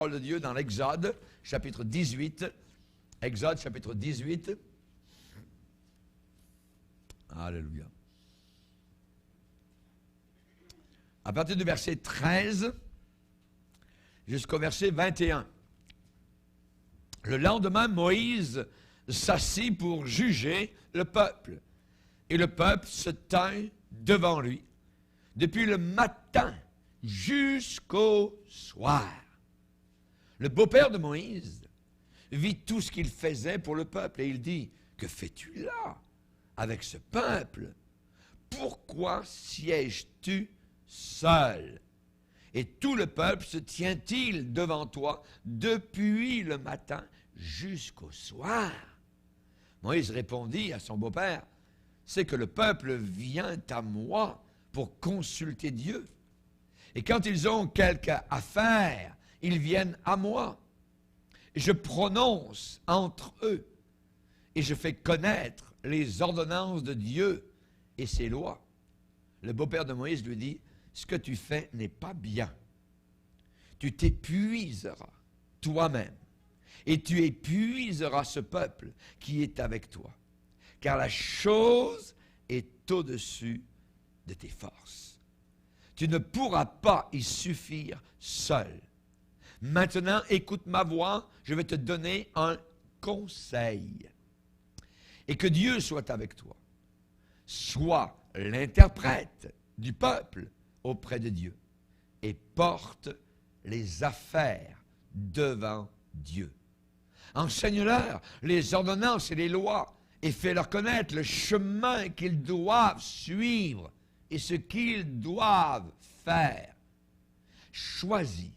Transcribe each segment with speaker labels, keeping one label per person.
Speaker 1: parole de Dieu dans l'Exode, chapitre 18. Exode, chapitre 18. Alléluia. À partir du verset 13 jusqu'au verset 21. Le lendemain, Moïse s'assit pour juger le peuple. Et le peuple se tint devant lui depuis le matin jusqu'au soir. Le beau-père de Moïse vit tout ce qu'il faisait pour le peuple et il dit, « Que fais-tu là avec ce peuple? Pourquoi sièges-tu seul? Et tout le peuple se tient-il devant toi depuis le matin jusqu'au soir? » Moïse répondit à son beau-père, « C'est que le peuple vient à moi pour consulter Dieu. Et quand ils ont quelque affaire, ils viennent à moi. Je prononce entre eux et je fais connaître les ordonnances de Dieu et ses lois. » Le beau-père de Moïse lui dit, « Ce que tu fais n'est pas bien. Tu t'épuiseras toi-même et tu épuiseras ce peuple qui est avec toi, car la chose est au-dessus de tes forces. Tu ne pourras pas y suffire seul. Maintenant, écoute ma voix, je vais te donner un conseil. Et que Dieu soit avec toi. Sois l'interprète du peuple auprès de Dieu et porte les affaires devant Dieu. Enseigne-leur les ordonnances et les lois et fais-leur connaître le chemin qu'ils doivent suivre et ce qu'ils doivent faire. Choisis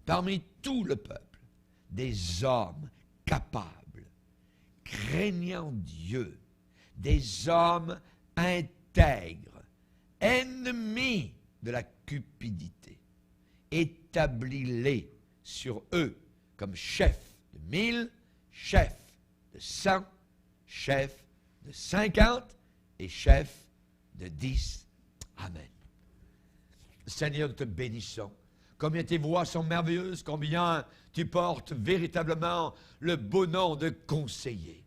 Speaker 1: parmi tout le peuple des hommes capables, craignant Dieu, des hommes intègres, ennemis de la cupidité. Établis-les sur eux comme chefs de 1000, chefs de 100, chefs de 50 et chefs de 10. Amen. Seigneur, nous te bénissons. Combien tes voix sont merveilleuses, combien tu portes véritablement le beau nom de conseiller.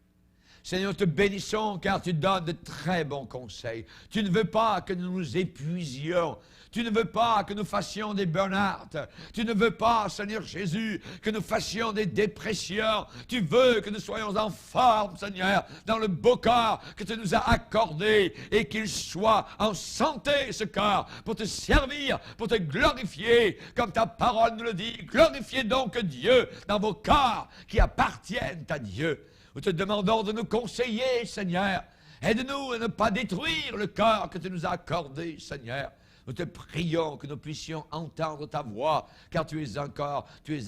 Speaker 1: Seigneur, nous te bénissons car tu donnes de très bons conseils. Tu ne veux pas que nous nous épuisions. Tu ne veux pas que nous fassions des burn-out. Tu ne veux pas, Seigneur Jésus, que nous fassions des dépressions. Tu veux que nous soyons en forme, Seigneur, dans le beau corps que tu nous as accordé et qu'il soit en santé, ce corps, pour te servir, pour te glorifier, comme ta parole nous le dit. Glorifiez donc Dieu dans vos corps qui appartiennent à Dieu. Nous te demandons de nous conseiller, Seigneur. Aide-nous à ne pas détruire le corps que tu nous as accordé, Seigneur. Nous te prions que nous puissions entendre ta voix, car tu es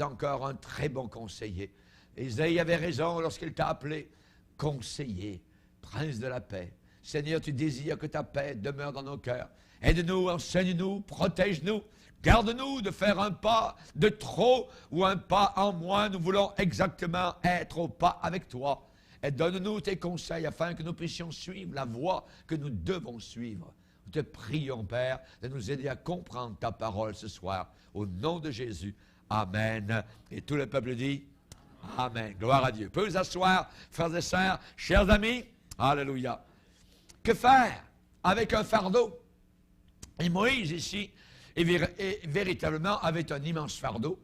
Speaker 1: encore un très bon conseiller. Ésaïe avait raison lorsqu'il t'a appelé conseiller, prince de la paix. Seigneur, tu désires que ta paix demeure dans nos cœurs. Aide-nous, enseigne-nous, protège-nous. Garde-nous de faire un pas de trop ou un pas en moins. Nous voulons exactement être au pas avec toi. Et donne-nous tes conseils afin que nous puissions suivre la voie que nous devons suivre. Nous te prions, Père, de nous aider à comprendre ta parole ce soir. Au nom de Jésus. Amen. Et tout le peuple dit Amen. Gloire à Dieu. Peut vous asseoir, frères et sœurs, chers amis. Alléluia. Que faire avec un fardeau? Et Moïse ici, et véritablement avait un immense fardeau,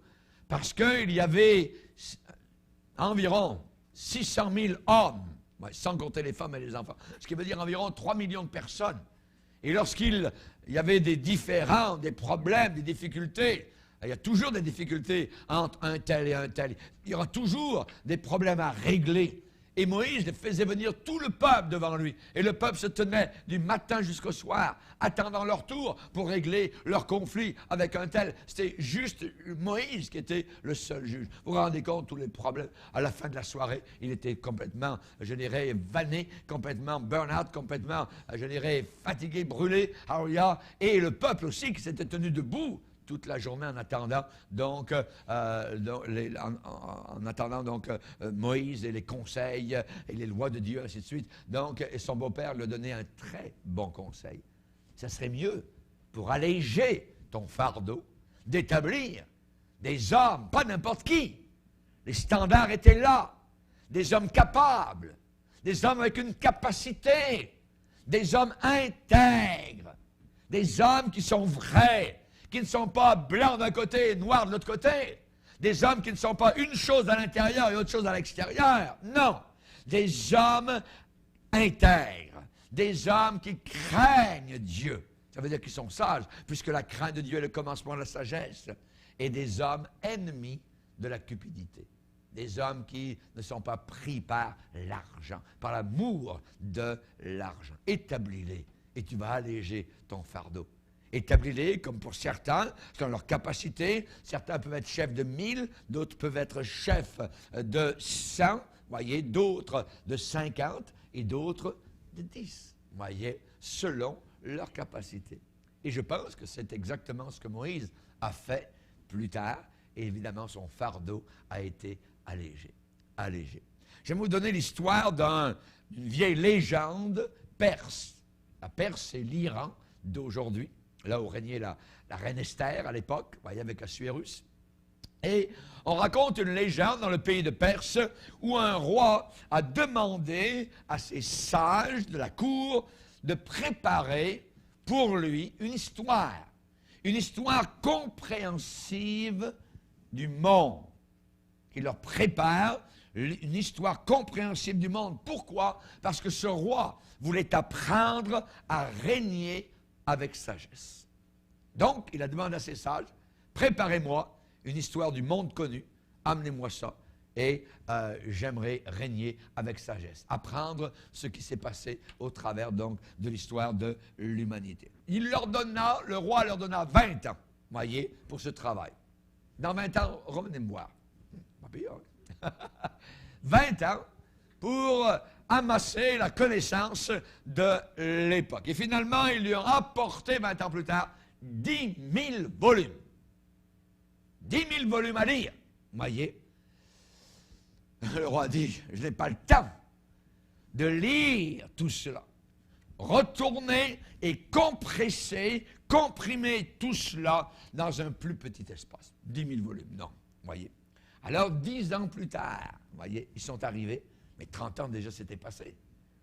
Speaker 1: parce qu'il y avait environ 600 000 hommes, sans compter les femmes et les enfants, ce qui veut dire environ 3 millions de personnes. Et lorsqu'il y avait des différends, des problèmes, des difficultés, il y a toujours des difficultés entre un tel et un tel, il y aura toujours des problèmes à régler. Et Moïse faisait venir tout le peuple devant lui. Et le peuple se tenait du matin jusqu'au soir, attendant leur tour pour régler leur conflit avec un tel. C'était juste Moïse qui était le seul juge. Vous vous rendez compte, tous les problèmes. À la fin de la soirée, il était complètement, je dirais, vanné, complètement burn-out, complètement, je dirais, fatigué, brûlé. Et le peuple aussi qui s'était tenu debout toute la journée en attendant Moïse et les conseils et les lois de Dieu, ainsi de suite. Donc, et son beau-père lui a donné un très bon conseil. Ça serait mieux pour alléger ton fardeau d'établir Des hommes, pas n'importe qui. Les standards étaient là. Des hommes capables. Des hommes avec une capacité. Des hommes intègres. Des hommes qui sont vrais. Qui ne sont pas blancs d'un côté et noirs de l'autre côté. Des hommes qui ne sont pas une chose à l'intérieur et autre chose à l'extérieur. Non. Des hommes intègres. Des hommes qui craignent Dieu. Ça veut dire qu'ils sont sages, puisque la crainte de Dieu est le commencement de la sagesse. Et des hommes ennemis de la cupidité. Des hommes qui ne sont pas pris par l'argent, par l'amour de l'argent. Établis-les et tu vas alléger ton fardeau. Établis-les comme pour certains, selon leur capacité. Certains peuvent être chefs de 1000, d'autres peuvent être chefs de 100, voyez, d'autres de 50 et d'autres de 10, voyez, selon leur capacité. Et je pense que c'est exactement ce que Moïse a fait plus tard, et évidemment son fardeau a été allégé. Je vais vous donner l'histoire d'une vieille légende perse. La Perse, c'est l'Iran d'aujourd'hui, là où régnait la reine Esther à l'époque, vous voyez, avec Assuérus. Et on raconte une légende dans le pays de Perse où un roi a demandé à ses sages de la cour de préparer pour lui une histoire compréhensive du monde, qui leur prépare une histoire compréhensible du monde. Pourquoi? Parce que ce roi voulait apprendre à régner avec sagesse. Donc, il a demandé à ses sages, préparez-moi une histoire du monde connu, amenez-moi ça, et j'aimerais régner avec sagesse, apprendre ce qui s'est passé au travers donc de l'histoire de l'humanité. Le roi leur donna 20 ans, voyez, pour ce travail. Dans 20 ans, revenez me voir. Pas pire, hein? 20 ans pour amasser la connaissance de l'époque. Et finalement, ils lui ont apporté 20 ans plus tard 10 000 volumes. 10 000 volumes à lire, voyez. Le roi dit, je n'ai pas le temps de lire tout cela. Retourner et comprimer tout cela dans un plus petit espace. 10 000 volumes, non, voyez. Alors, 10 ans plus tard, voyez, ils sont arrivés, mais 30 ans déjà s'était passé,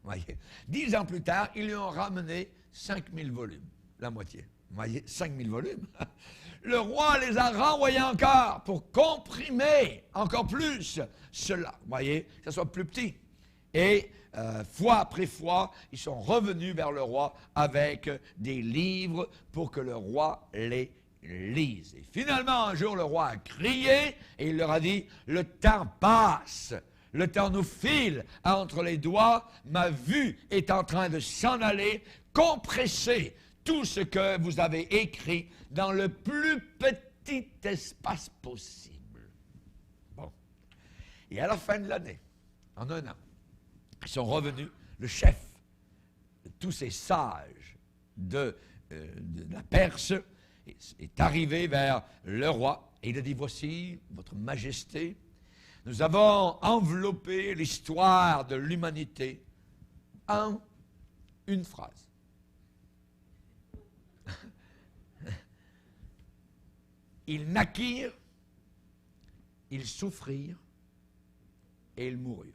Speaker 1: voyez. 10 ans plus tard, ils lui ont ramené 5 000 volumes, la moitié, voyez, 5 000 volumes. Le roi les a renvoyés encore pour comprimer encore plus cela, voyez, que ce soit plus petit. Et fois après fois, ils sont revenus vers le roi avec des livres pour que le roi les lise. Et finalement, un jour, le roi a crié et il leur a dit, le temps passe, le temps nous file entre les doigts, ma vue est en train de s'en aller, compressez tout ce que vous avez écrit dans le plus petit espace possible. Bon. Et à la fin de l'année, en un an, ils sont revenus, le chef de tous ces sages de la Perse est arrivé vers le roi et il a dit, voici, votre majesté, nous avons enveloppé l'histoire de l'humanité en une phrase. Ils naquirent, ils souffrirent et ils moururent.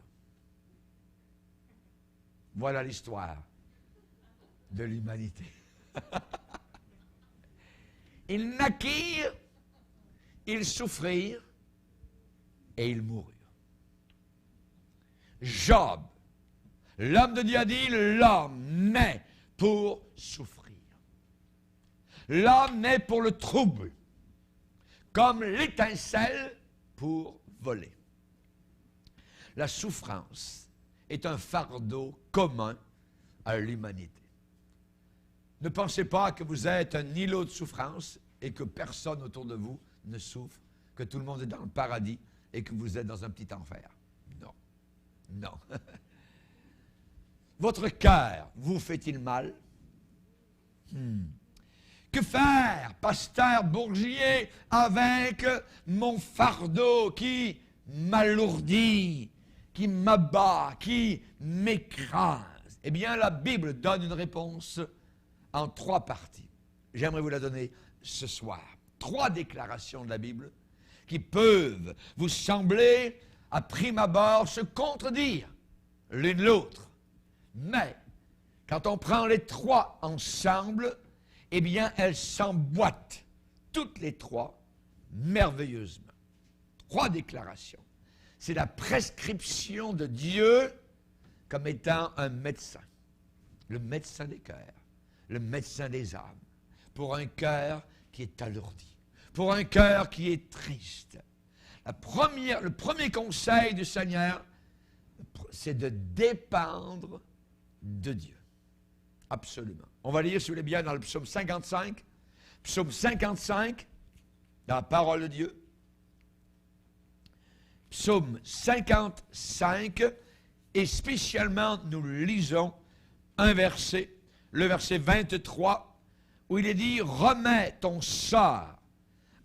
Speaker 1: Voilà l'histoire de l'humanité. Ils naquirent, ils souffrirent et ils moururent. Job, l'homme de Dieu a dit, l'homme naît pour souffrir. L'homme naît pour le trouble, comme l'étincelle pour voler. La souffrance est un fardeau commun à l'humanité. Ne pensez pas que vous êtes un îlot de souffrance et que personne autour de vous ne souffre, que tout le monde est dans le paradis et que vous êtes dans un petit enfer. Non. Non. Votre cœur vous fait-il mal? Que faire, pasteur Bourgier, avec mon fardeau qui m'alourdit, qui m'abat, qui m'écrase? Eh bien, la Bible donne une réponse en 3 parties. J'aimerais vous la donner ce soir. 3 déclarations de la Bible qui peuvent vous sembler, à prime abord, se contredire l'une l'autre. Mais, quand on prend les trois ensemble, eh bien, elles s'emboîtent, toutes les trois, merveilleusement. Trois déclarations. C'est la prescription de Dieu comme étant un médecin. Le médecin des cœurs, le médecin des âmes, pour un cœur qui est alourdi, pour un cœur qui est triste. Le premier conseil du Seigneur, c'est de dépendre de Dieu. Absolument. On va lire, si vous voulez bien, dans le psaume 55. Psaume 55, dans la parole de Dieu. Psaume 55, et spécialement, nous lisons un verset, le verset 23, où il est dit « Remets ton sort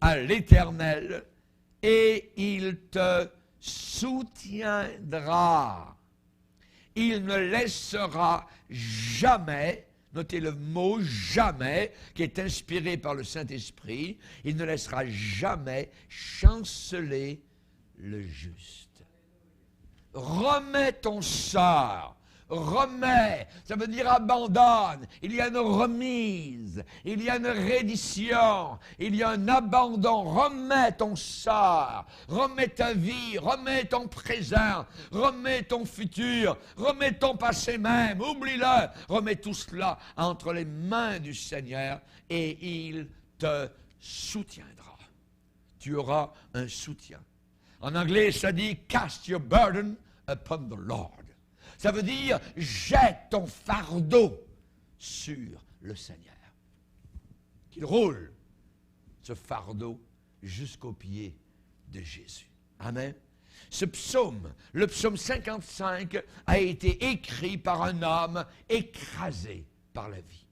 Speaker 1: à l'Éternel, et il te soutiendra. Il ne laissera jamais » notez le mot « jamais » qui est inspiré par le Saint-Esprit. Il ne laissera jamais chanceler le juste. Remets ton sort. Remets, ça veut dire abandonne. Il y a une remise, il y a une reddition, il y a un abandon. Remets ton sort, remets ta vie, remets ton présent, remets ton futur, remets ton passé même, oublie-le. Remets tout cela entre les mains du Seigneur et il te soutiendra. Tu auras un soutien. En anglais, ça dit « Cast your burden upon the Lord ». Ça veut dire « Jette ton fardeau sur le Seigneur ». Qu'il roule ce fardeau jusqu'aux pieds de Jésus. Amen. Ce psaume, le psaume 55, a été écrit par un homme écrasé par la vie.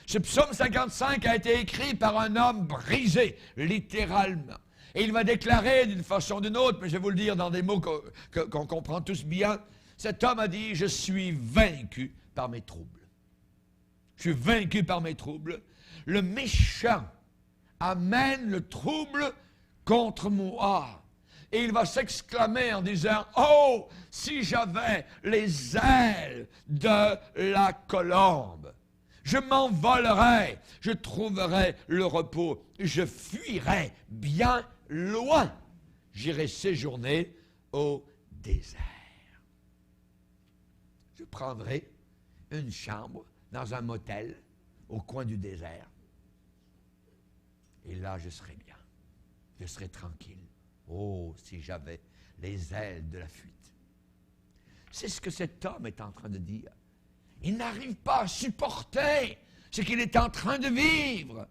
Speaker 1: Ce psaume 55 a été écrit par un homme brisé, littéralement. Et il va déclarer d'une façon ou d'une autre, mais je vais vous le dire dans des mots qu'on comprend tous bien, cet homme a dit « Je suis vaincu par mes troubles. Je suis vaincu par mes troubles. Le méchant amène le trouble contre moi. » Et il va s'exclamer en disant « Oh, si j'avais les ailes de la colombe, je m'envolerais, je trouverais le repos, je fuirais bien loin. J'irai séjourner au désert. Je prendrai une chambre dans un motel au coin du désert. Et là, je serai bien. Je serai tranquille. Oh, si j'avais les ailes de la fuite. » C'est ce que cet homme est en train de dire. Il n'arrive pas à supporter ce qu'il est en train de vivre.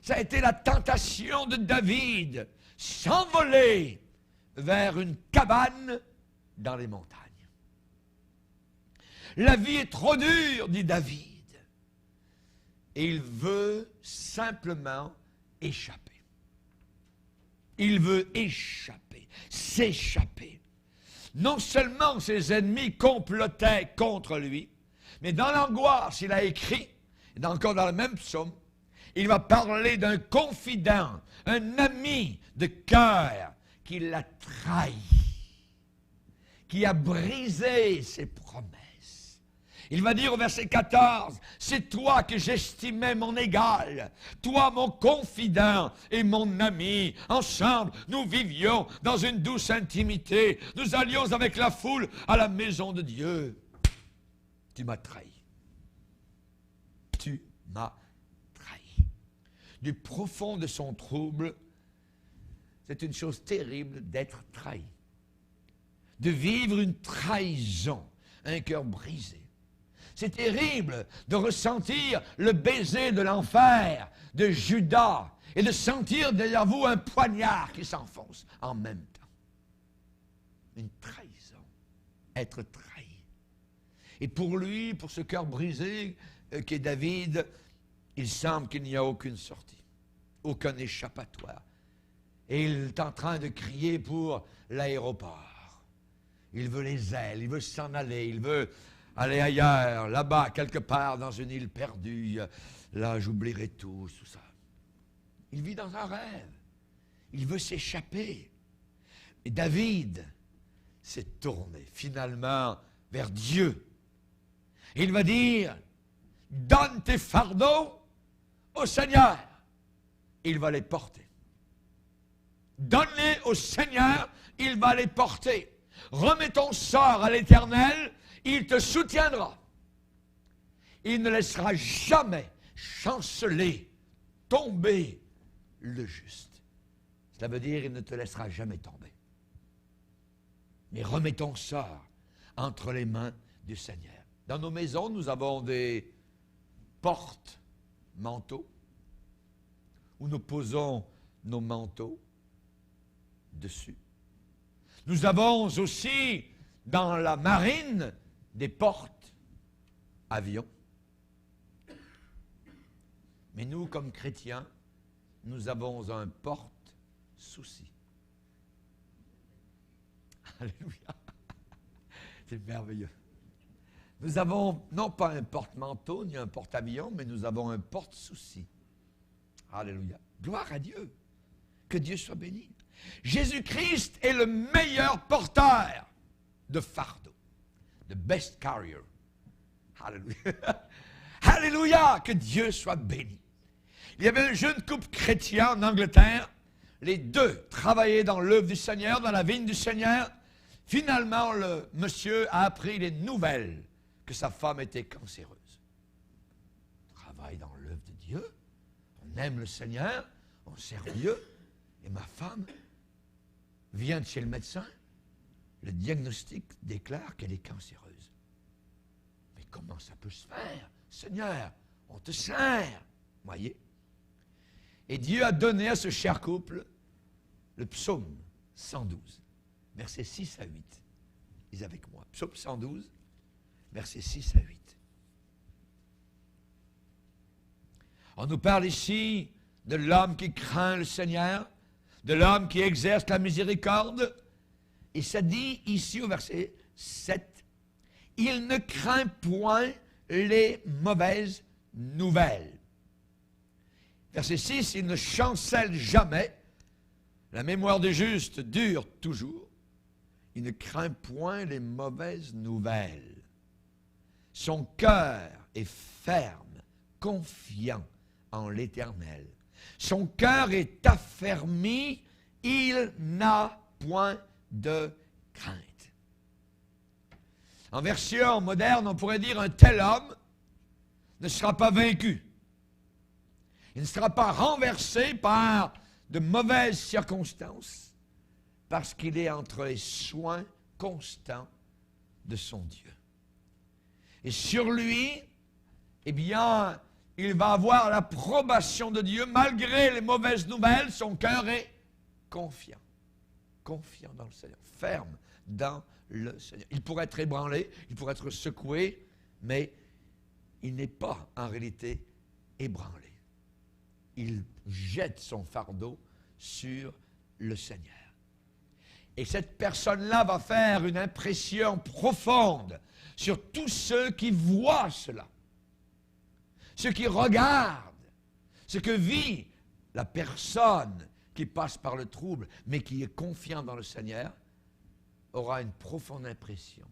Speaker 1: Ça a été la tentation de David, s'envoler vers une cabane dans les montagnes. La vie est trop dure, dit David. Et il veut simplement échapper. Il veut échapper, s'échapper. Non seulement ses ennemis complotaient contre lui, mais dans l'angoisse, il a écrit, et encore dans le même psaume, il va parler d'un confident, un ami de cœur qui l'a trahi, qui a brisé ses promesses. Il va dire au verset 14, « C'est toi que j'estimais mon égal, toi mon confident et mon ami. Ensemble, nous vivions dans une douce intimité. Nous allions avec la foule à la maison de Dieu. Tu m'as trahi. Tu m'as trahi. » Du profond de son trouble, c'est une chose terrible d'être trahi. De vivre une trahison, un cœur brisé. C'est terrible de ressentir le baiser de l'enfer de Judas et de sentir derrière vous un poignard qui s'enfonce en même temps. Une trahison, être trahi. Et pour lui, pour ce cœur brisé qu'est David, il semble qu'il n'y a aucune sortie, aucun échappatoire. Et il est en train de crier pour l'aéroport. Il veut les ailes, il veut s'en aller, il veut aller ailleurs, là-bas, quelque part, dans une île perdue. Là, j'oublierai tout ça. Il vit dans un rêve. il veut s'échapper. Et David s'est tourné finalement vers Dieu. Et il va dire, donne tes fardeaux au Seigneur. Il va les porter. Donne-les au Seigneur, il va les porter. Remets ton sort à l'Éternel, il te soutiendra. Il ne laissera jamais chanceler, tomber le juste. Cela veut dire qu'il ne te laissera jamais tomber. Mais remets ton sort entre les mains du Seigneur. Dans nos maisons, nous avons des porte-manteaux où nous posons nos manteaux dessus. Nous avons aussi dans la marine des porte-avions. Mais nous, comme chrétiens, nous avons un porte-souci. Alléluia. C'est merveilleux. Nous avons non pas un porte-manteau ni un porte-avions, mais nous avons un porte-souci. Alléluia. Gloire à Dieu. Que Dieu soit béni. Jésus-Christ est le meilleur porteur de fardeau. The best carrier. Alléluia. Alléluia. Que Dieu soit béni. Il y avait un jeune couple chrétien en Angleterre. Les deux travaillaient dans l'œuvre du Seigneur, dans la vigne du Seigneur. Finalement, le monsieur a appris les nouvelles que sa femme était cancéreuse. On travaille dans l'œuvre de Dieu. On aime le Seigneur. On sert Dieu. Et ma femme vient de chez le médecin. Le diagnostic déclare qu'elle est cancéreuse. Mais comment ça peut se faire? Seigneur, on te sert. Voyez? Et Dieu a donné à ce cher couple le psaume 112, versets 6 à 8. Lisez avec moi. Psaume 112, versets 6 à 8. On nous parle ici de l'homme qui craint le Seigneur, de l'homme qui exerce la miséricorde. Et ça dit ici au verset 7, « Il ne craint point les mauvaises nouvelles. » Verset 6, « Il ne chancelle jamais. La mémoire des justes dure toujours. Il ne craint point les mauvaises nouvelles. Son cœur est ferme, confiant en l'Éternel. Son cœur est affermi, il n'a point de crainte. » En version moderne, on pourrait dire un tel homme ne sera pas vaincu. Il ne sera pas renversé par de mauvaises circonstances parce qu'il est entre les soins constants de son Dieu. Et sur lui, eh bien, il va avoir l'approbation de Dieu. Malgré les mauvaises nouvelles, son cœur est confiant. Confiant dans le Seigneur. Ferme dans le Seigneur. Il pourrait être ébranlé, il pourrait être secoué, mais il n'est pas en réalité ébranlé. Il jette son fardeau sur le Seigneur. Et cette personne-là va faire une impression profonde sur tous ceux qui voient cela. Ceux qui regardent ce que vit la personne qui passe par le trouble, mais qui est confiant dans le Seigneur, aura une profonde impression,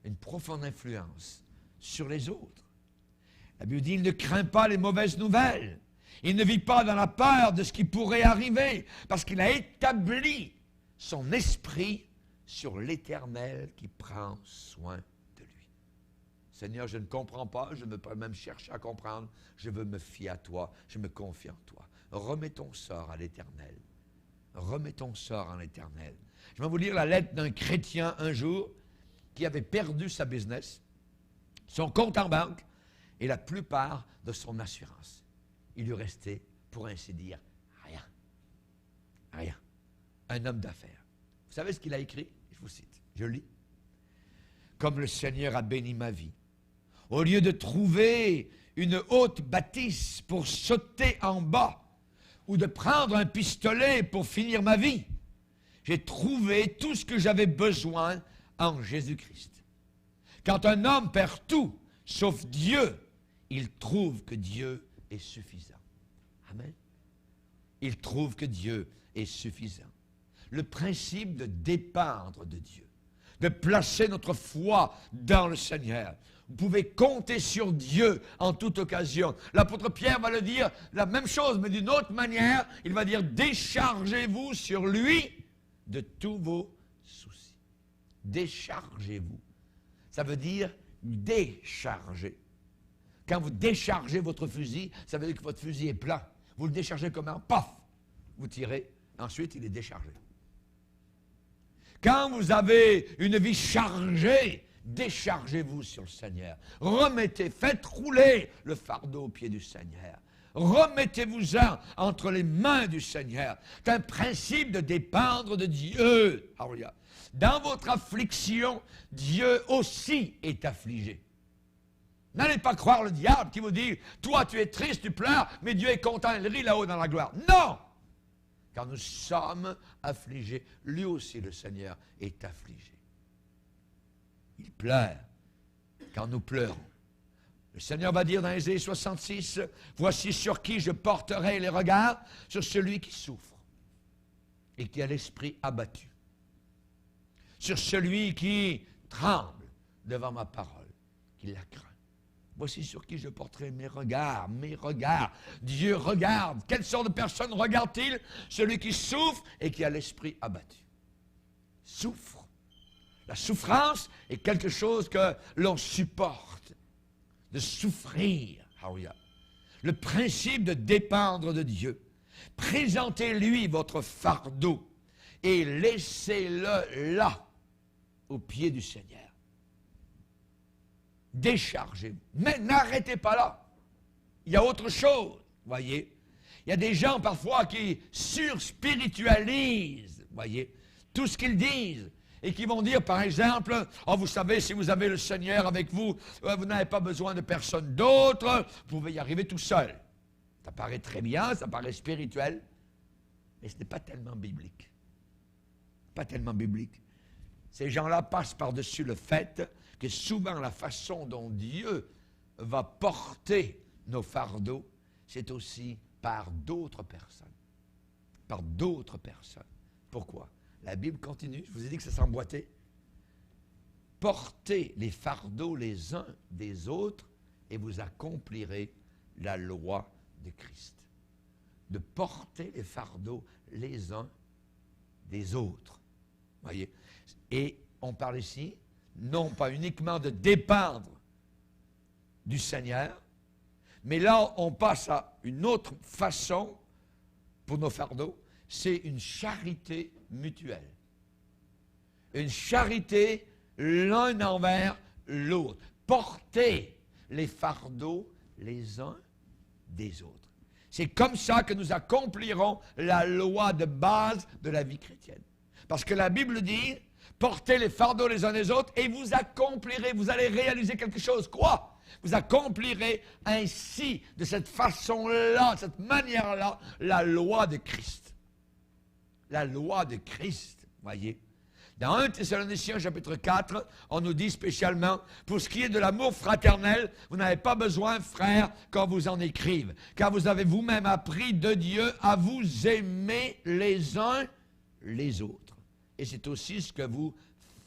Speaker 1: une profonde influence sur les autres. La Bible dit, il ne craint pas les mauvaises nouvelles. Il ne vit pas dans la peur de ce qui pourrait arriver, parce qu'il a établi son esprit sur l'Éternel qui prend soin de lui. Seigneur, je ne comprends pas, je ne veux pas même chercher à comprendre, je veux me fier à toi, je me confie en toi. Remets ton sort à l'Éternel. Remets ton sort en l'Éternel. Je vais vous lire la lettre d'un chrétien un jour qui avait perdu sa business, son compte en banque et la plupart de son assurance. Il lui restait, pour ainsi dire, rien. Rien. Un homme d'affaires. Vous savez ce qu'il a écrit? Je vous cite. Je lis. « Comme le Seigneur a béni ma vie, au lieu de trouver une haute bâtisse pour sauter en bas ou de prendre un pistolet pour finir ma vie, j'ai trouvé tout ce que j'avais besoin en Jésus-Christ. Quand un homme perd tout, sauf Dieu, il trouve que Dieu est suffisant. » Amen. Il trouve que Dieu est suffisant. Le principe de dépendre de Dieu, de placer notre foi dans le Seigneur. Vous pouvez compter sur Dieu en toute occasion. L'apôtre Pierre va le dire la même chose, mais d'une autre manière. Il va dire, déchargez-vous sur lui de tous vos soucis. Déchargez-vous. Ça veut dire décharger. Quand vous déchargez votre fusil, ça veut dire que votre fusil est plein. Vous le déchargez comment? Paf! Vous tirez, ensuite il est déchargé. Quand vous avez une vie chargée, déchargez-vous sur le Seigneur. Remettez, faites rouler le fardeau aux pieds du Seigneur. Remettez-vous-en entre les mains du Seigneur. C'est un principe de dépendre de Dieu. Dans votre affliction, Dieu aussi est affligé. N'allez pas croire le diable qui vous dit, toi tu es triste, tu pleures, mais Dieu est content, il rit là-haut dans la gloire. Non! Quand nous sommes affligés, lui aussi le Seigneur est affligé. Il pleure quand nous pleurons. Le Seigneur va dire dans Ésaïe 66, « Voici sur qui je porterai les regards, sur celui qui souffre et qui a l'esprit abattu, sur celui qui tremble devant ma parole, qui la craint. Voici sur qui je porterai mes regards, mes regards. Dieu regarde. Quelle sorte de personne regarde-t-il? Celui qui souffre et qui a l'esprit abattu. Souffre. La souffrance est quelque chose que l'on supporte. De souffrir. Le principe de dépendre de Dieu. Présentez-lui votre fardeau et laissez-le là, au pied du Seigneur. Déchargez-vous. Mais n'arrêtez pas là. Il y a autre chose, voyez. Il y a des gens parfois qui surspiritualisent, voyez, tout ce qu'ils disent. Et qui vont dire, par exemple, « Oh, vous savez, si vous avez le Seigneur avec vous, vous n'avez pas besoin de personne d'autre, vous pouvez y arriver tout seul. » Ça paraît très bien, ça paraît spirituel, mais ce n'est pas tellement biblique. Pas tellement biblique. Ces gens-là passent par-dessus le fait que souvent la façon dont Dieu va porter nos fardeaux, c'est aussi par d'autres personnes. Par d'autres personnes. Pourquoi? La Bible continue, je vous ai dit que ça s'emboîtait. Portez les fardeaux les uns des autres et vous accomplirez la loi de Christ. De porter les fardeaux les uns des autres. Voyez? Et on parle ici, non pas uniquement de dépendre du Seigneur, mais là, on passe à une autre façon pour nos fardeaux, c'est une charité mutuelle. Une charité l'un envers l'autre. Porter les fardeaux les uns des autres. C'est comme ça que nous accomplirons la loi de base de la vie chrétienne. Parce que la Bible dit, portez les fardeaux les uns des autres et vous accomplirez, vous allez réaliser quelque chose. Quoi? Vous accomplirez ainsi, de cette façon-là, de cette manière-là, la loi de Christ. La loi de Christ, voyez. Dans 1 Thessaloniciens chapitre 4, on nous dit spécialement, pour ce qui est de l'amour fraternel, vous n'avez pas besoin, frères, qu'on vous en écrive, car vous avez vous-même appris de Dieu à vous aimer les uns les autres. Et c'est aussi ce que vous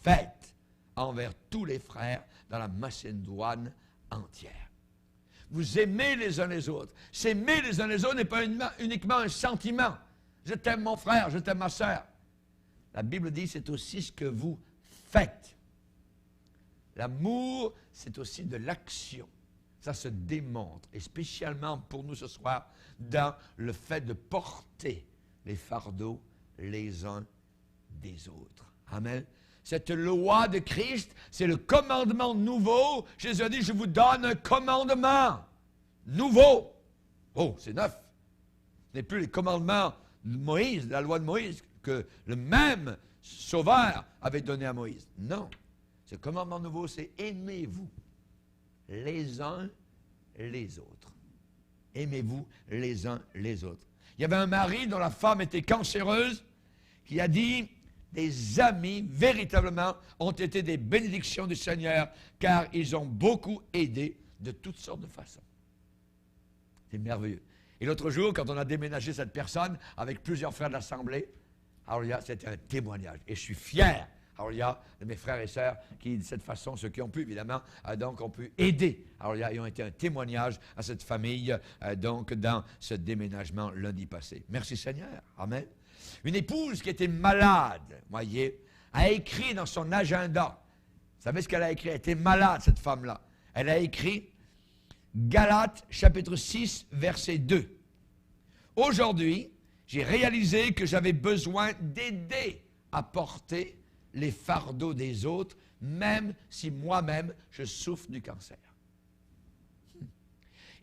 Speaker 1: faites envers tous les frères dans la Macédoine entière. Vous aimez les uns les autres. S'aimer les uns les autres n'est pas uniquement un sentiment. Je t'aime mon frère, je t'aime ma sœur. La Bible dit c'est aussi ce que vous faites. L'amour, c'est aussi de l'action. Ça se démontre, et spécialement pour nous ce soir, dans le fait de porter les fardeaux les uns des autres. Amen. Cette loi de Christ, c'est le commandement nouveau. Jésus a dit, je vous donne un commandement nouveau. Oh, c'est neuf. Ce n'est plus les commandements de Moïse, de la loi de Moïse, que le même Sauveur avait donné à Moïse. Non. Ce commandement nouveau, c'est aimez-vous les uns les autres. Aimez-vous les uns les autres. Il y avait un mari dont la femme était cancéreuse qui a dit, des amis, véritablement, ont été des bénédictions du Seigneur, car ils ont beaucoup aidé de toutes sortes de façons. C'est merveilleux. Et l'autre jour, quand on a déménagé cette personne avec plusieurs frères de l'Assemblée, alléluia, c'était un témoignage. Et je suis fier, alléluia, de mes frères et sœurs qui, de cette façon, ceux qui ont pu, évidemment, donc ont pu aider, alléluia, et ont été un témoignage à cette famille, donc dans ce déménagement lundi passé. Merci Seigneur. Amen. Une épouse qui était malade, voyez, a écrit dans son agenda. Vous savez ce qu'elle a écrit? Elle était malade, cette femme-là. Elle a écrit Galates, chapitre 6, verset 2. Aujourd'hui, j'ai réalisé que j'avais besoin d'aider à porter les fardeaux des autres, même si moi-même je souffre du cancer.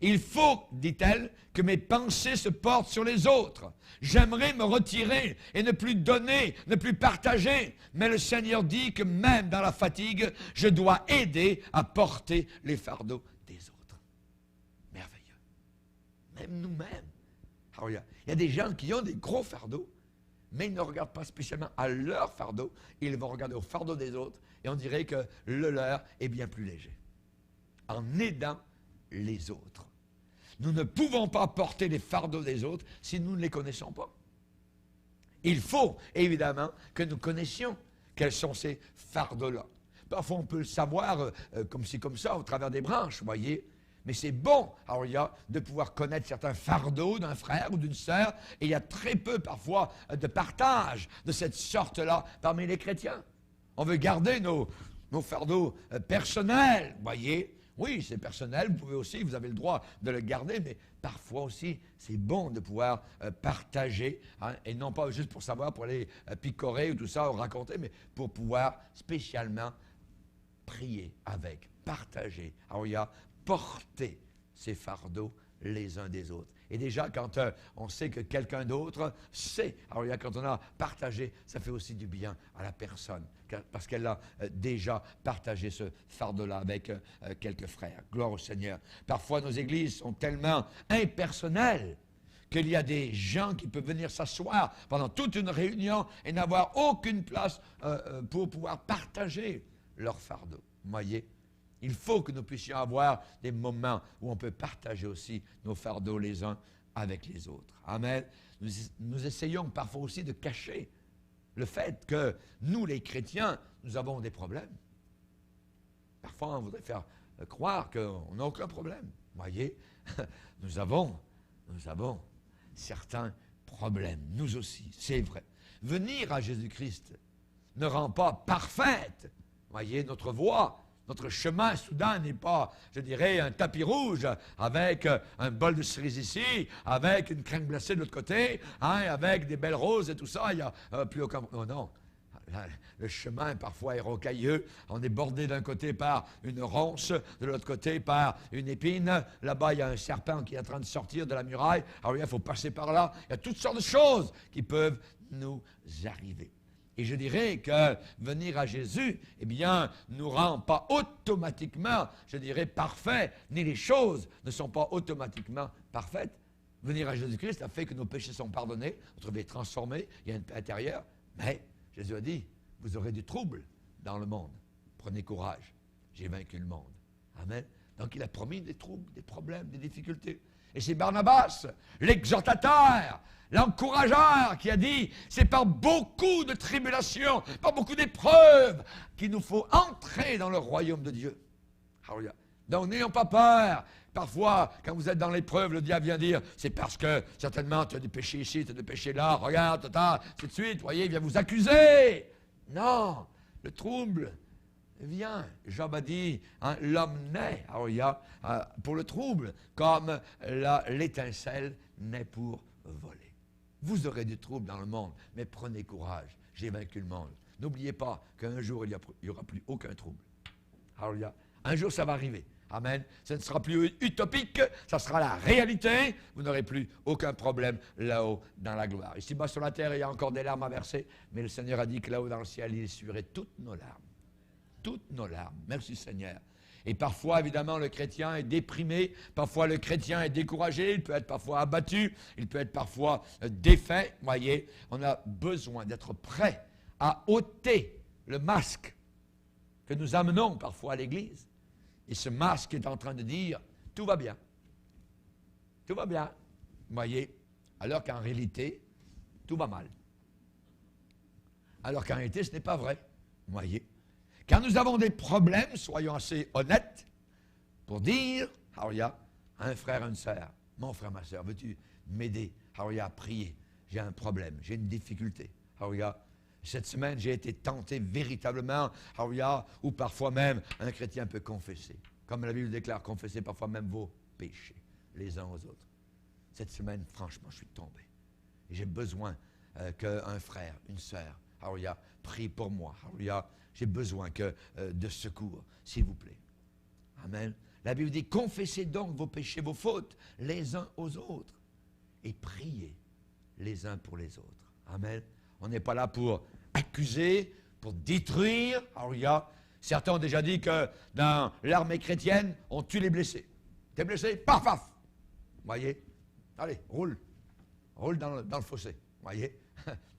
Speaker 1: Il faut, dit-elle, que mes pensées se portent sur les autres. J'aimerais me retirer et ne plus donner, ne plus partager. Mais le Seigneur dit que même dans la fatigue, je dois aider à porter les fardeaux des autres. Merveilleux. Même nous-mêmes. Alors, il y a des gens qui ont des gros fardeaux, mais ils ne regardent pas spécialement à leur fardeau. Ils vont regarder au fardeau des autres et on dirait que le leur est bien plus léger. En aidant les autres. Nous ne pouvons pas porter les fardeaux des autres si nous ne les connaissons pas. Il faut, évidemment, que nous connaissions quels sont ces fardeaux-là. Parfois, on peut le savoir comme ci, comme ça, au travers des branches, voyez. Mais c'est bon, alors il y a de pouvoir connaître certains fardeaux d'un frère ou d'une sœur, et il y a très peu, parfois, de partage de cette sorte-là parmi les chrétiens. On veut garder nos fardeaux personnels, voyez. Oui, c'est personnel, vous avez le droit de le garder, mais parfois aussi, c'est bon de pouvoir partager, hein, et non pas juste pour savoir, pour aller picorer ou tout ça, ou raconter, mais pour pouvoir spécialement prier avec, partager. Alors il y a porter ces fardeaux les uns des autres. Et déjà, quand on sait que quelqu'un d'autre sait, alors il y a, quand on a partagé, ça fait aussi du bien à la personne, parce qu'elle a déjà partagé ce fardeau-là avec quelques frères. Gloire au Seigneur. Parfois, nos églises sont tellement impersonnelles qu'il y a des gens qui peuvent venir s'asseoir pendant toute une réunion et n'avoir aucune place pour pouvoir partager leur fardeau. Vous voyez? Il faut que nous puissions avoir des moments où on peut partager aussi nos fardeaux les uns avec les autres. Amen. Nous essayons parfois aussi de cacher le fait que nous, les chrétiens, nous avons des problèmes. Parfois, on voudrait faire croire qu'on n'a aucun problème. Vous voyez, nous avons certains problèmes, nous aussi, c'est vrai. Venir à Jésus-Christ ne rend pas parfaite, voyez, notre voie. Notre chemin, soudain, n'est pas, je dirais, un tapis rouge avec un bol de cerises ici, avec une crème glacée de l'autre côté, hein, avec des belles roses et tout ça. Il n'y a plus aucun... Oh non, le chemin parfois est rocailleux. On est bordé d'un côté par une ronce, de l'autre côté par une épine. Là-bas, il y a un serpent qui est en train de sortir de la muraille. Alors il faut passer par là. Il y a toutes sortes de choses qui peuvent nous arriver. Et je dirais que venir à Jésus, eh bien, nous rend pas automatiquement, je dirais, parfaits, ni les choses ne sont pas automatiquement parfaites. Venir à Jésus-Christ a fait que nos péchés sont pardonnés, notre vie est transformée, il y a une paix intérieure. Mais Jésus a dit, vous aurez du trouble dans le monde. Prenez courage, j'ai vaincu le monde. Amen. Donc il a promis des troubles, des problèmes, des difficultés. Et c'est Barnabas, l'exhortateur, l'encourageur, qui a dit, c'est par beaucoup de tribulations, par beaucoup d'épreuves, qu'il nous faut entrer dans le royaume de Dieu. Alléluia. Donc n'ayons pas peur. Parfois, quand vous êtes dans l'épreuve, le diable vient dire, c'est parce que certainement tu as des péchés ici, tu as des péchés là, regarde, c'est de suite, vous voyez, il vient vous accuser. Non, le trouble vient. Job a dit, hein, l'homme naît, pour le trouble, comme l'étincelle naît pour voler. Vous aurez du trouble dans le monde, mais prenez courage, j'ai vaincu le monde. N'oubliez pas qu'un jour, il n'y aura plus aucun trouble. Alléluia. Un jour, ça va arriver. Amen. Ce ne sera plus utopique, ça sera la réalité. Vous n'aurez plus aucun problème là-haut dans la gloire. Ici-bas sur la terre, il y a encore des larmes à verser, mais le Seigneur a dit que là-haut dans le ciel, il essuierait toutes nos larmes. Toutes nos larmes. Merci Seigneur. Et parfois, évidemment, le chrétien est déprimé, parfois le chrétien est découragé, il peut être parfois abattu, il peut être parfois défait. Voyez, on a besoin d'être prêt à ôter le masque que nous amenons parfois à l'église. Et ce masque est en train de dire, tout va bien. Tout va bien. voyez, alors qu'en réalité, tout va mal. Alors qu'en réalité, ce n'est pas vrai, voyez. Quand nous avons des problèmes, soyons assez honnêtes, pour dire, Haouya, à un frère, à une sœur, mon frère, ma sœur, veux-tu m'aider, Haouya, à prier? J'ai un problème, j'ai une difficulté, Haouya. Cette semaine, j'ai été tenté véritablement, Haouya, ou parfois même un chrétien peut confesser. Comme la Bible déclare, confessez parfois même vos péchés, les uns aux autres. Cette semaine, franchement, je suis tombé. Et j'ai besoin qu'un frère, une sœur, Haouya, prie pour moi. Haouya, j'ai besoin de secours, s'il vous plaît. Amen. La Bible dit, confessez donc vos péchés, vos fautes, les uns aux autres. Et priez les uns pour les autres. Amen. On n'est pas là pour accuser, pour détruire. Haouya. Certains ont déjà dit que dans l'armée chrétienne, on tue les blessés. T'es blessé? Paf, paf. Voyez? Allez, roule. Roule dans le fossé. Voyez?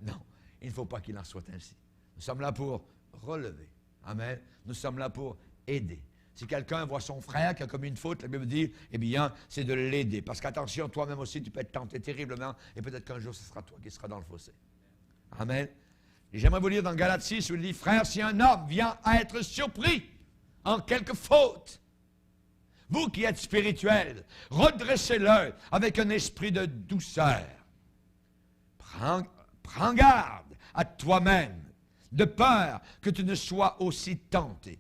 Speaker 1: Non, il ne faut pas qu'il en soit ainsi. Nous sommes là pour relever. Amen. Nous sommes là pour aider. Si quelqu'un voit son frère qui a commis une faute, la Bible dit, eh bien, c'est de l'aider. Parce qu'attention, toi-même aussi, tu peux être tenté terriblement, et peut-être qu'un jour, ce sera toi qui seras dans le fossé. Amen. Et j'aimerais vous lire dans Galates 6, où il dit, frère, si un homme vient à être surpris en quelque faute, vous qui êtes spirituels, redressez-le avec un esprit de douceur. Prends garde à toi-même, de peur que tu ne sois aussi tenté.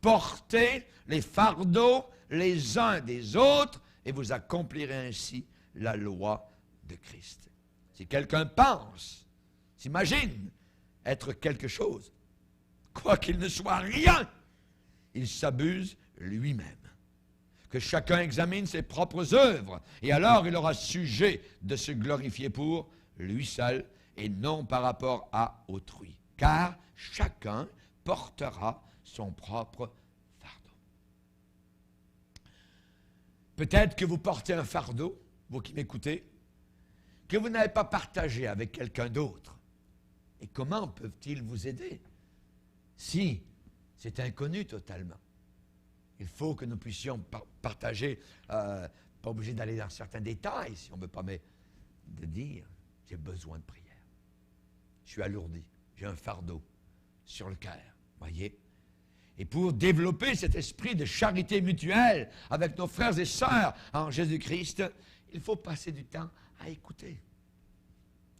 Speaker 1: Portez les fardeaux les uns des autres et vous accomplirez ainsi la loi de Christ. Si quelqu'un pense, s'imagine être quelque chose, quoiqu'il ne soit rien, il s'abuse lui-même. Que chacun examine ses propres œuvres, et alors il aura sujet de se glorifier pour lui seul, et non par rapport à autrui. Car chacun portera son propre fardeau. Peut-être que vous portez un fardeau, vous qui m'écoutez, que vous n'avez pas partagé avec quelqu'un d'autre. Et comment peuvent-ils vous aider si c'est inconnu totalement? Il faut que nous puissions partager, pas obligé d'aller dans certains détails, si on ne veut pas, mais de dire, j'ai besoin de prière. Je suis alourdi, j'ai un fardeau sur le cœur, voyez. Et pour développer cet esprit de charité mutuelle avec nos frères et sœurs en Jésus-Christ, il faut passer du temps à écouter,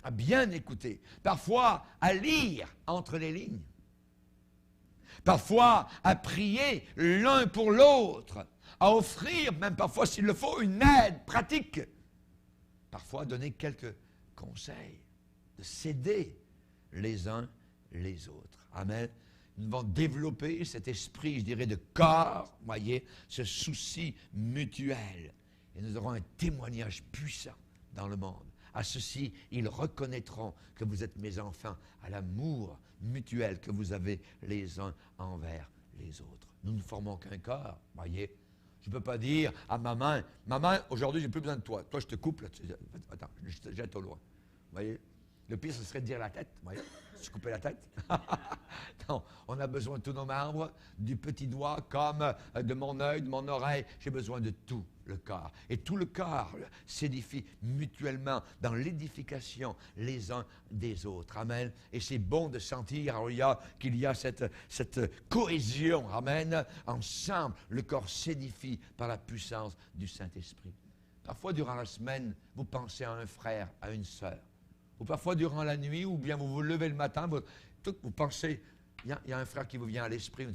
Speaker 1: à bien écouter, parfois à lire entre les lignes, parfois à prier l'un pour l'autre, à offrir, même parfois s'il le faut, une aide pratique, parfois donner quelques conseils, de s'aider les uns les autres. Amen. Nous devons développer cet esprit, je dirais, de corps, voyez, ce souci mutuel. Et nous aurons un témoignage puissant dans le monde. À ceci, ils reconnaîtront que vous êtes mes enfants, à l'amour mutuel que vous avez les uns envers les autres. Nous ne formons qu'un corps, voyez. Je ne peux pas dire à maman, aujourd'hui, j'ai plus besoin de toi. Toi, je te coupe, là. Attends, je te jette au loin. Voyez. Le pire, ce serait de dire la tête, voyez. Se couper la tête. Non, on a besoin de tous nos membres, du petit doigt comme de mon œil, de mon oreille. J'ai besoin de tout le corps. Et tout le corps s'édifie mutuellement dans l'édification les uns des autres. Amen. Et c'est bon de sentir qu'il y a cette cohésion. Amen. Ensemble, le corps s'édifie par la puissance du Saint-Esprit. Parfois, durant la semaine, vous pensez à un frère, à une sœur. Ou parfois durant la nuit, ou bien vous vous levez le matin, vous pensez, il y a un frère qui vous vient à l'esprit.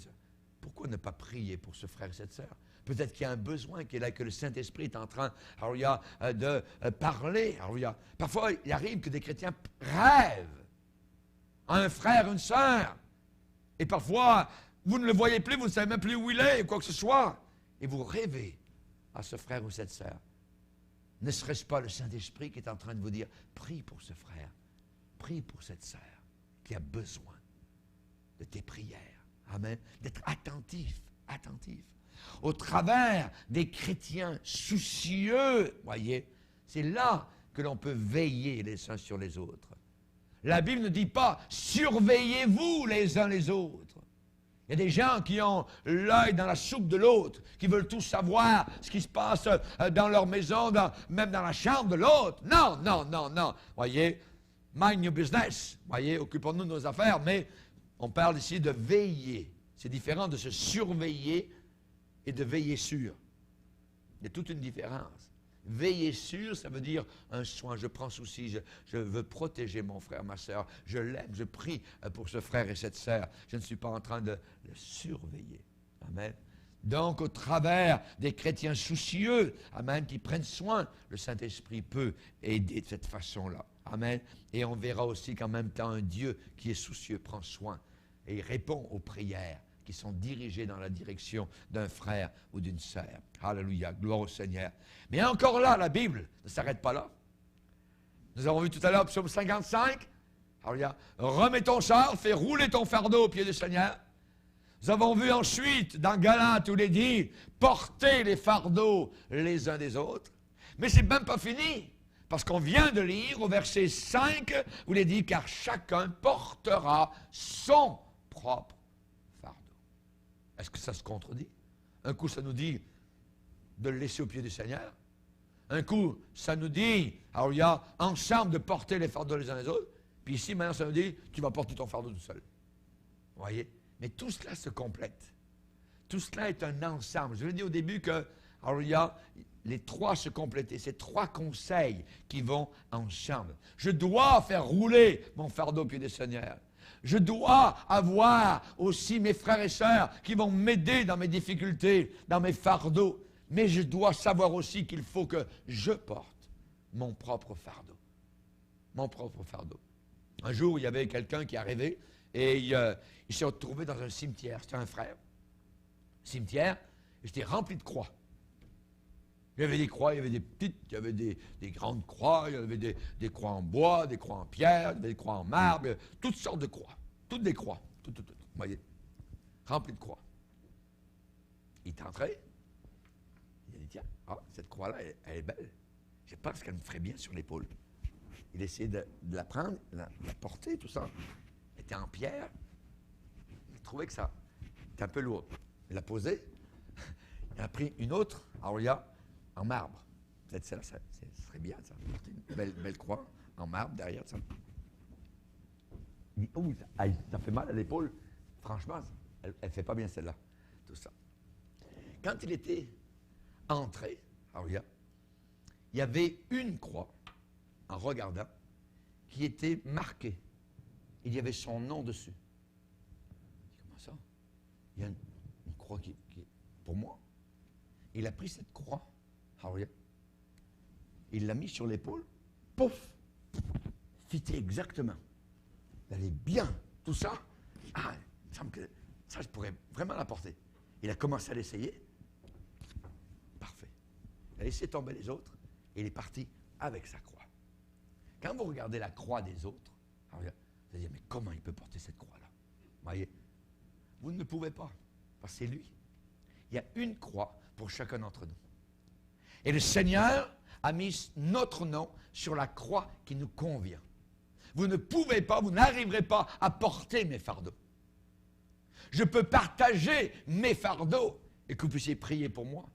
Speaker 1: Pourquoi ne pas prier pour ce frère et cette sœur? Peut-être qu'il y a un besoin qui est là, que le Saint-Esprit est en train de parler. Parfois, il arrive que des chrétiens rêvent à un frère, une sœur. Et parfois, vous ne le voyez plus, vous ne savez même plus où il est, ou quoi que ce soit. Et vous rêvez à ce frère ou cette sœur. Ne serait-ce pas le Saint-Esprit qui est en train de vous dire, prie pour ce frère, prie pour cette sœur qui a besoin de tes prières. Amen. D'être attentif. Au travers des chrétiens soucieux, voyez, c'est là que l'on peut veiller les uns sur les autres. La Bible ne dit pas, surveillez-vous les uns les autres. Il y a des gens qui ont l'œil dans la soupe de l'autre, qui veulent tout savoir, ce qui se passe dans leur maison, même dans la chambre de l'autre. Non, non, non, non. Voyez, mind your business. Voyez, occupons-nous de nos affaires, mais on parle ici de veiller. C'est différent de se surveiller et de veiller sur. Il y a toute une différence. Veiller sur, ça veut dire un soin. Je prends souci, je veux protéger mon frère, ma soeur. Je l'aime, je prie pour ce frère et cette sœur. Je ne suis pas en train de le surveiller. Amen. Donc, au travers des chrétiens soucieux, amen, qui prennent soin, le Saint-Esprit peut aider de cette façon-là. Amen. Et on verra aussi qu'en même temps, un Dieu qui est soucieux prend soin et répond aux prières qui sont dirigés dans la direction d'un frère ou d'une sœur. Alléluia, gloire au Seigneur. Mais encore là, la Bible ne s'arrête pas là. Nous avons vu tout à l'heure, psaume 55, alléluia, remets ton char, fais rouler ton fardeau au pied du Seigneur. Nous avons vu ensuite, dans Galates, où il est dit, portez les fardeaux les uns des autres. Mais ce n'est même pas fini, parce qu'on vient de lire au verset 5, où il est dit, car chacun portera son propre. Est-ce que ça se contredit? Un coup, ça nous dit de le laisser au pied du Seigneur. Un coup, ça nous dit, alors il y a ensemble de porter les fardeaux les uns les autres. Puis ici, maintenant, ça nous dit, tu vas porter ton fardeau tout seul. Vous voyez? Mais tout cela se complète. Tout cela est un ensemble. Je vous ai dit au début que, alors il y a les trois se compléter. C'est trois conseils qui vont ensemble. Je dois faire rouler mon fardeau au pied du Seigneur. Je dois avoir aussi mes frères et sœurs qui vont m'aider dans mes difficultés, dans mes fardeaux. Mais je dois savoir aussi qu'il faut que je porte mon propre fardeau. Mon propre fardeau. Un jour, il y avait quelqu'un qui est arrivé et il s'est retrouvé dans un cimetière. C'était un frère. Cimetière, et c'était rempli de croix. Il y avait des croix, il y avait des petites, il y avait des grandes croix, il y avait des croix en bois, des croix en pierre, il y avait des croix en marbre, toutes sortes de croix. Toutes des croix. Tout. Vous voyez? Rempli de croix. Il est entré. Il a dit, tiens, cette croix-là, elle est belle. Je pense qu'elle me ferait bien sur l'épaule. Il a essayé de la prendre, de la porter, tout ça. Elle était en pierre. Il trouvait que ça était un peu lourd. Il l'a posée. Il a pris une autre, en marbre. Peut-être celle-là, ça serait bien, ça. Porter une belle croix en marbre derrière, ça. Il dit, oh, ça fait mal à l'épaule. Franchement, elle ne fait pas bien celle-là. Tout ça. Quand il était entré, il y avait une croix, en regardant, qui était marquée. Il y avait son nom dessus. Comment ça? Il y a une croix qui est pour moi. Il a pris cette croix, il l'a mis sur l'épaule, pouf, fitait exactement. Elle est bien, tout ça. Il me semble que ça, je pourrais vraiment la porter. Il a commencé à l'essayer. Parfait. Il a laissé tomber les autres et il est parti avec sa croix. Quand vous regardez la croix des autres, vous allez dire, mais comment il peut porter cette croix-là? Vous voyez? Vous ne pouvez pas, parce que c'est lui. Il y a une croix pour chacun d'entre nous. Et le Seigneur a mis notre nom sur la croix qui nous convient. Vous ne pouvez pas, vous n'arriverez pas à porter mes fardeaux. Je peux partager mes fardeaux et que vous puissiez prier pour moi.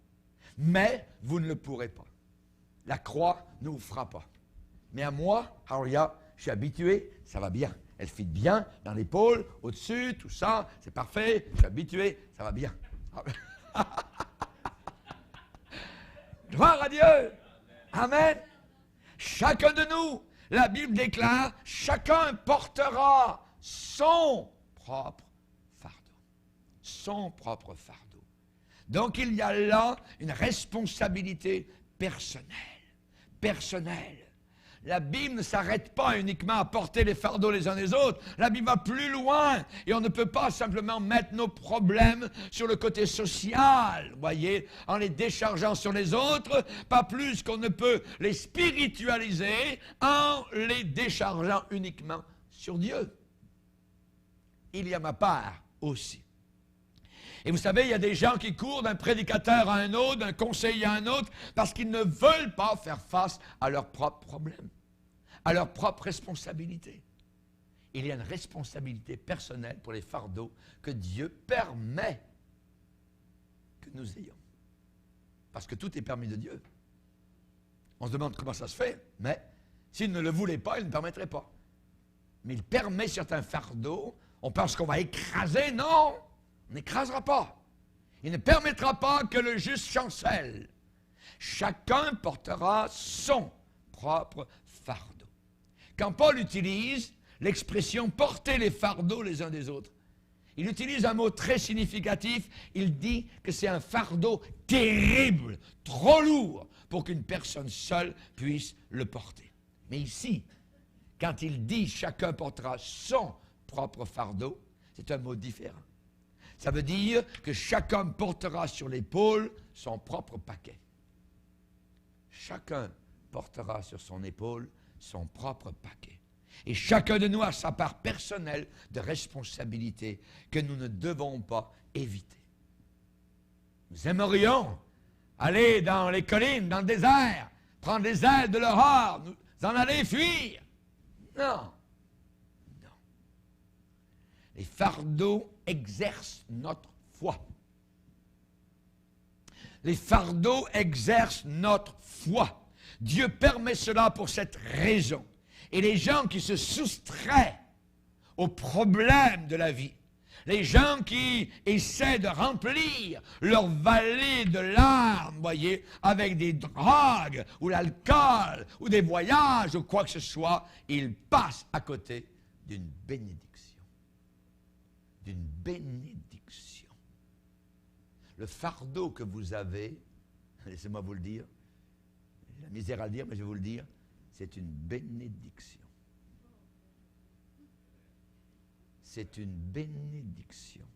Speaker 1: Mais vous ne le pourrez pas. La croix ne vous fera pas. Mais à moi, je suis habitué, ça va bien. Elle fit bien dans l'épaule, au-dessus, tout ça, c'est parfait. Je suis habitué, ça va bien. Gloire à Dieu. Amen. Chacun de nous, la Bible déclare, chacun portera son propre fardeau. Son propre fardeau. Donc il y a là une responsabilité personnelle. Personnelle. La Bible ne s'arrête pas uniquement à porter les fardeaux les uns des autres. La Bible va plus loin. Et on ne peut pas simplement mettre nos problèmes sur le côté social, voyez, en les déchargeant sur les autres, pas plus qu'on ne peut les spiritualiser en les déchargeant uniquement sur Dieu. Il y a ma part aussi. Et vous savez, il y a des gens qui courent d'un prédicateur à un autre, d'un conseiller à un autre, parce qu'ils ne veulent pas faire face à leurs propres problèmes, à leurs propres responsabilités. il y a une responsabilité personnelle pour les fardeaux que Dieu permet que nous ayons. Parce que tout est permis de Dieu. On se demande comment ça se fait, mais s'il ne le voulait pas, il ne permettrait pas. Mais il permet certains fardeaux. On pense qu'on va écraser. Non, on n'écrasera pas. Il ne permettra pas que le juste chancelle. Chacun portera son propre fardeau. Quand Paul utilise l'expression « porter les fardeaux les uns des autres », il utilise un mot très significatif. Il dit que c'est un fardeau terrible, trop lourd, pour qu'une personne seule puisse le porter. Mais ici, quand il dit « chacun portera son propre fardeau », c'est un mot différent. Ça veut dire que chacun portera sur l'épaule son propre paquet. Chacun portera sur son épaule son propre paquet. Et chacun de nous a sa part personnelle de responsabilité que nous ne devons pas éviter. Nous aimerions aller dans les collines, dans le désert, prendre les ailes de l'aurore, nous en aller fuir. Non. Non. Les fardeaux exercent notre foi. Les fardeaux exercent notre foi. Dieu permet cela pour cette raison. Et les gens qui se soustraient aux problèmes de la vie, les gens qui essaient de remplir leur vallée de larmes, voyez, avec des drogues ou l'alcool ou des voyages ou quoi que ce soit, ils passent à côté d'une bénédiction. D'une bénédiction. Le fardeau que vous avez, laissez-moi vous le dire, j'ai la misère à le dire, mais je vais vous le dire, c'est une bénédiction. C'est une bénédiction.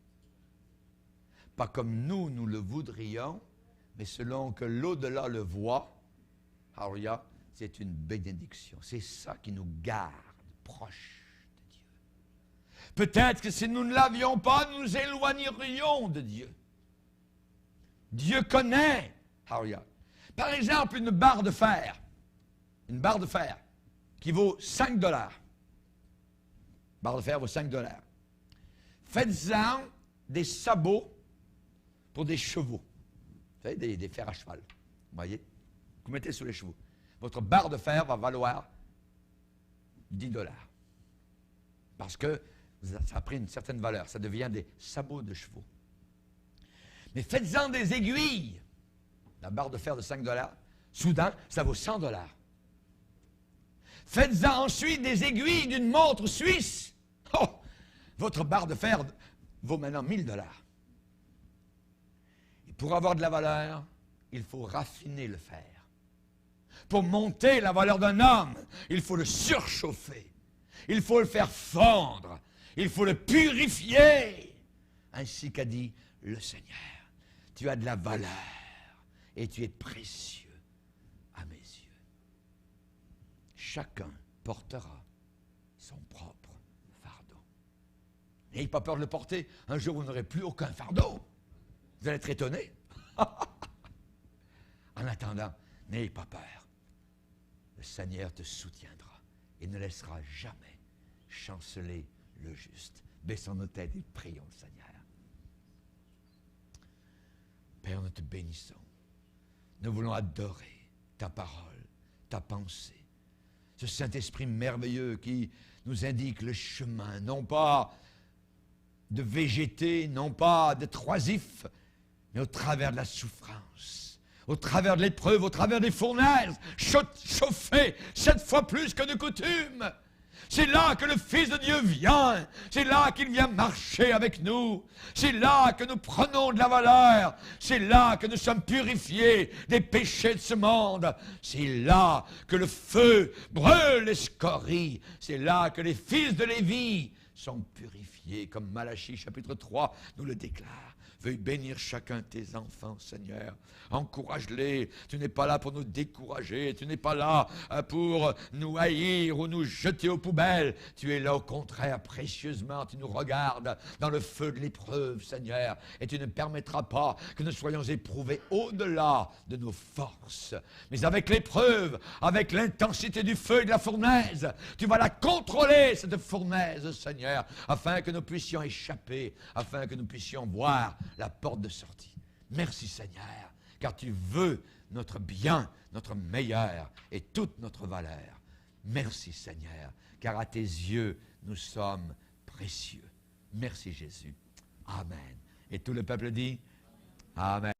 Speaker 1: Pas comme nous le voudrions, mais selon que l'au-delà le voit, alléluia, c'est une bénédiction. C'est ça qui nous garde proches de Dieu. Peut-être que si nous ne l'avions pas, nous nous éloignerions de Dieu. Dieu connaît, alléluia. Par exemple, une barre de fer. Une barre de fer qui vaut 5 $. Barre de fer vaut 5 $. Faites-en des sabots pour des chevaux. Vous savez, des fers à cheval. Vous voyez? Vous mettez sur les chevaux. Votre barre de fer va valoir 10 $. Parce que ça a pris une certaine valeur. Ça devient des sabots de chevaux. Mais faites-en des aiguilles. La barre de fer de 5 $, soudain, ça vaut 100 $. Faites-en ensuite des aiguilles d'une montre suisse. Oh! Votre barre de fer vaut maintenant 1000 $. Et pour avoir de la valeur, il faut raffiner le fer. Pour monter la valeur d'un homme, il faut le surchauffer. Il faut le faire fondre. Il faut le purifier. Ainsi qu'a dit le Seigneur. Tu as de la valeur et tu es précieux à mes yeux. Chacun portera son propre fardeau. N'ayez pas peur de le porter. Un jour, vous n'aurez plus aucun fardeau. Vous allez être étonné. En attendant, n'ayez pas peur. Le Seigneur te soutiendra et ne laissera jamais chanceler le juste. Baissons nos têtes et prions le Seigneur. Père, nous te bénissons. Nous voulons adorer ta parole, ta pensée. Ce Saint-Esprit merveilleux qui nous indique le chemin, non pas de végéter, non pas d'être oisif, mais au travers de la souffrance, au travers de l'épreuve, au travers des fournaises, chauffés 7 fois plus que de coutume. C'est là que le Fils de Dieu vient. C'est là qu'il vient marcher avec nous. C'est là que nous prenons de la valeur. C'est là que nous sommes purifiés des péchés de ce monde. C'est là que le feu brûle les scories. C'est là que les fils de Lévi sont purifiés. sanctifier, comme Malachie chapitre 3 nous le déclare. Veuille bénir chacun de tes enfants, Seigneur. Encourage-les. Tu n'es pas là pour nous décourager. Tu n'es pas là pour nous haïr ou nous jeter aux poubelles. Tu es là au contraire, précieusement. Tu nous regardes dans le feu de l'épreuve, Seigneur. Et tu ne permettras pas que nous soyons éprouvés au-delà de nos forces. Mais avec l'épreuve, avec l'intensité du feu et de la fournaise, tu vas la contrôler, cette fournaise, Seigneur, afin que nous puissions échapper, afin que nous puissions voir la porte de sortie. Merci, Seigneur, car tu veux notre bien, notre meilleur et toute notre valeur. Merci, Seigneur, car à tes yeux, nous sommes précieux. Merci, Jésus. Amen. Et tout le peuple dit Amen.